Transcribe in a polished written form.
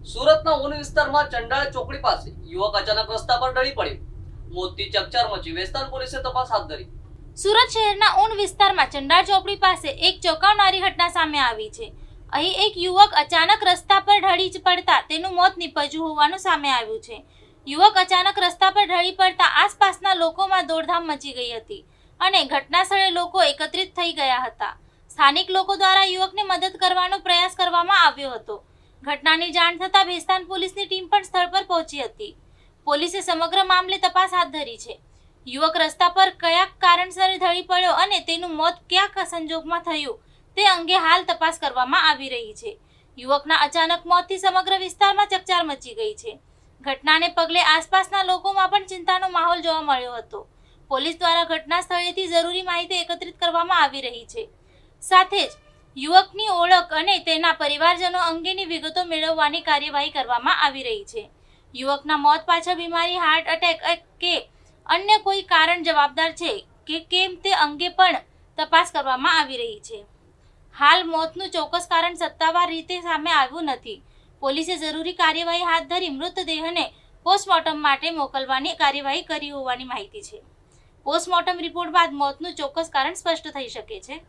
સુરતના ઉન વિસ્તારમાં ચંડાળ ચોકડી પાસે યુવક અચાનક રસ્તા પર ઢળી પડ્યો. મોતની ચકચાર મચી. વેસ્તાન પોલીસે તપાસ હાથ ધરી. સુરત શહેરના ઉન વિસ્તારમાં ચંડાળ ચોકડી પાસે એક ચોંકાવનારી ઘટના સામે આવી છે. અહીં એક યુવક અચાનક રસ્તા પર ઢળી પડતા તેનું મોત નીપજ્યું હોવાનું સામે આવ્યું છે. યુવક અચાનક રસ્તા પર ઢળી પડતા આસપાસના લોકોમાં દોડધામ મચી ગઈ હતી અને ઘટના સ્થળે લોકો એકત્રિત થઈ ગયા હતા. સ્થાનિક લોકો દ્વારા યુવકને મદદ કરવાનો પ્રયાસ કરવામાં આવ્યો હતો. ઘટનાની જાણ થતાં વેસ્તાન પોલીસની ટીમ પણ સ્થળ પર પહોંચી હતી. પોલીસે સમગ્ર મામલે તપાસ હાથ ધરી છે. યુવક રસ્તા પર કયા કારણસર ઢળી પડ્યો અને તેનું મોત કયા સંજોગમાં થયું તે અંગે હાલ તપાસ કરવામાં આવી રહી છે. યુવકના અચાનક મોતથી સમગ્ર વિસ્તારમાં ચકચાર મચી ગઈ છે. ઘટનાને પગલે આસપાસના લોકોમાં પણ ચિંતાનો માહોલ જોવા મળ્યો હતો. પોલીસ દ્વારા ઘટના સ્થળેથી જરૂરી માહિતી એકત્રિત કરવામાં આવી રહી છે. સાથે જ યુવકની ઓળખ અને તેના પરિવારજનો અંગેની વિગતો મેળવવાની કાર્યવાહી કરવામાં આવી રહી છે. યુવકના મોત પાછળ બીમારી, હાર્ટ એટેક કે અન્ય કોઈ કારણ જવાબદાર છે કે કેમ તે અંગે પણ તપાસ કરવામાં આવી રહી છે. હાલ મોતનું ચોક્કસ કારણ સત્તાવાર રીતે સામે આવ્યું નથી. પોલીસે જરૂરી કાર્યવાહી હાથ ધરી મૃતદેહને પોસ્ટમોર્ટમ માટે મોકલવાની કાર્યવાહી કરી હોવાની માહિતી છે. પોસ્ટમોર્ટમ રિપોર્ટ બાદ મોતનું ચોક્કસ કારણ સ્પષ્ટ થઈ શકે છે.